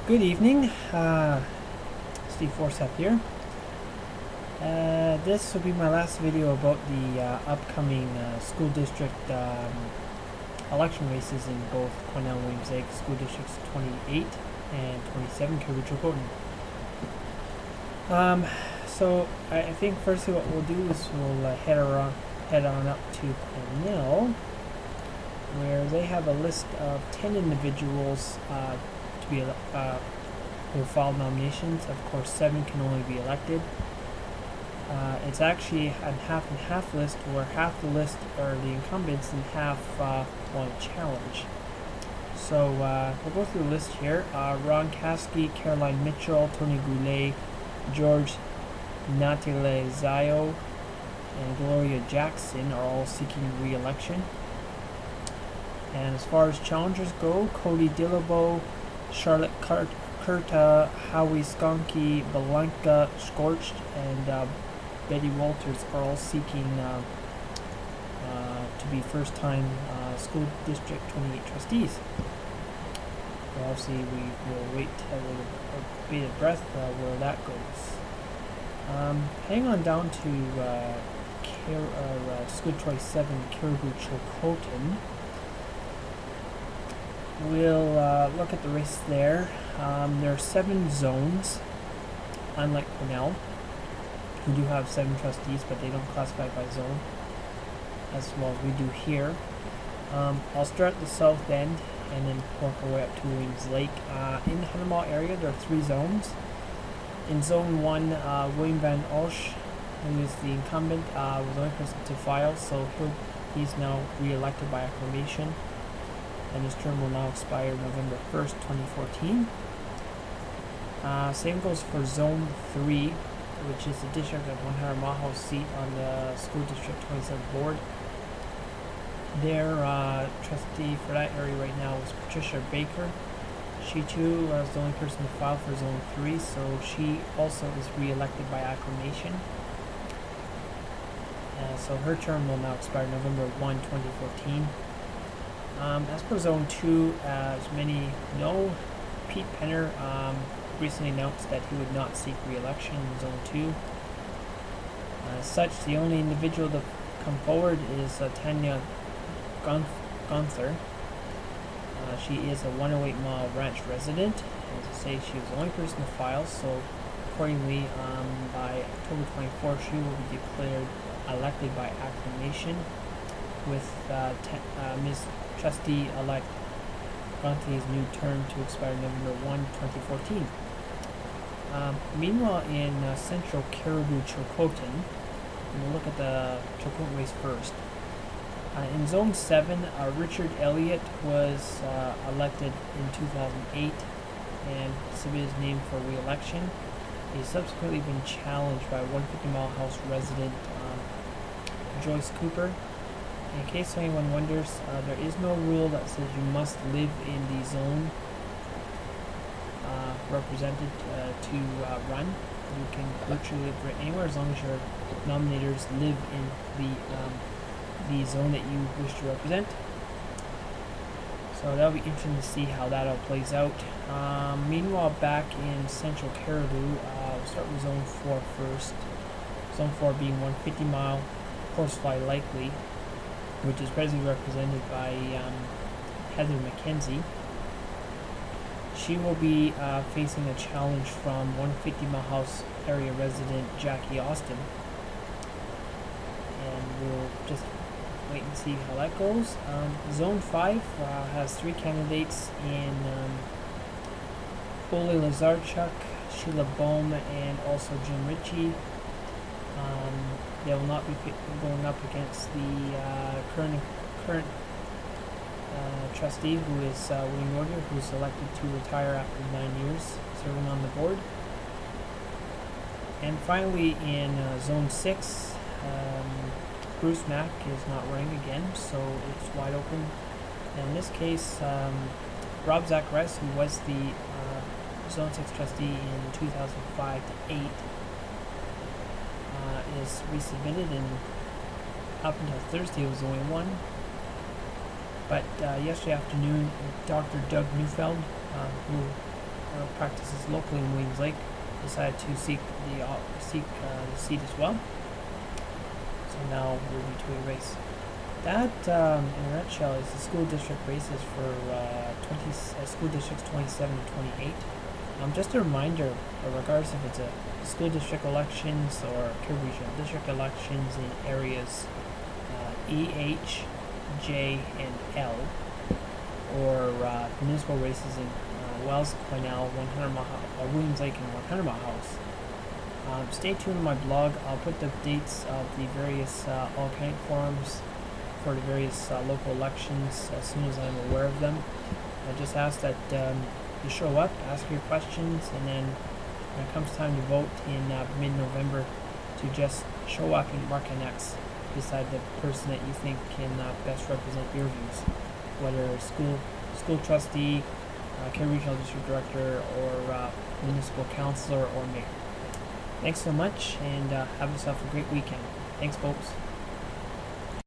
Good evening, Steve Forsyth here. This will be my last video about the upcoming school district election races in both Cornell and Williams Lake School Districts 28 and 27, Caribou Chilcotin. So I think firstly what we'll do is we'll head on up to Cornell, where they have a list of 10 individuals to be who filed nominations. Of course, 7 can only be elected. It's actually a half and half list, where half the list are the incumbents and half want to challenge. So we'll go through the list here. Ron Caskey, Caroline Mitchell, Tony Goulet, George Natalezayo, and Gloria Jackson are all seeking re-election. And as far as challengers go, Cody Dillabo, Charlotte Curta, Howie Skonky, Belenka Scorched, and Betty Walters are all seeking to be first-time School District 28 trustees. So obviously, we will wait with bated breath where that goes. Hang on down to School Choice 7, Caribou Chilcotin. We'll look at the race there. There are 7 zones, unlike Cornell, who do have 7 trustees, but they don't classify by zone, as well as we do here. I'll start at the south end and then work our way up to Williams Lake. In the 100 Mile area, there are 3 zones. In Zone 1, William Van Osch, who is the incumbent, was the only person to file, so he's now re-elected by acclamation, and his term will now expire November 1st, 2014. Same goes for Zone 3, which is the district of 100 Mile seat on the School District 27 board. Their trustee for that area right now is Patricia Baker. She too was the only person to file for Zone 3, so she also is re-elected by acclamation. So her term will now expire November 1, 2014. As for Zone 2, as many know, Pete Penner recently announced that he would not seek re-election in Zone 2. As such, the only individual to come forward is Tanya Gunther. She is a 108 Mile Ranch resident. As I say, she was the only person to file, so accordingly, by October 24th, she will be declared elected by acclamation, with Ms. Trustee-elect Gunther's new term to expire November 1, 2014. Meanwhile, in central Caribou Chilcotin, we'll look at the Chilcotin race first. In Zone 7, Richard Elliott was elected in 2008 and submitted his name for re-election. He's subsequently been challenged by 150 Mile House resident Joyce Cooper. In case anyone wonders, there is no rule that says you must live in the zone represented to run. You can virtually live anywhere as long as your nominators live in the zone that you wish to represent. So that'll be interesting to see how that all plays out. Meanwhile, back in central Caribou, we'll start with Zone 4 first. Zone 4 being 150 Mile Horsefly Likely, which is presently represented by Heather McKenzie. She will be facing a challenge from 150 Mile House area resident Jackie Austin. And we'll just wait and see how that goes. Zone 5 has 3 candidates in Ole Lazarchuk, Sheila Bohm, and also Jim Ritchie. They will not be going up against the current trustee, who is William Yoder, who is elected to retire after 9 years serving on the board. And finally, in Zone 6, Bruce Mack is not running again, so it's wide open. And in this case, Rob Zacharias, who was the Zone 6 trustee in 2005 to 8, is resubmitted, and up until Thursday was the only one. But yesterday afternoon, Dr. Doug Neufeld, who practices locally in Williams Lake decided to seek the seat as well. So now we're moving to a race. That, in a nutshell, is the school district races for school districts 27 and 28. Just a reminder, regardless if it's a school district elections or regional district elections in areas E, H, J, and L, or municipal races in Wells, Cornell, 100 Mile, Williams Lake, and 100 Mile House. Stay tuned on my blog. I'll put the dates of the various all-county forums for the various local elections as soon as I'm aware of them. I just ask that you show up, ask your questions, and then when it comes time to vote in mid-November, to just show up and mark an X beside the person that you think can best represent your views, whether school trustee, Kerry Regional District Director, or municipal councilor or mayor. Thanks so much, and have yourself a great weekend. Thanks, folks.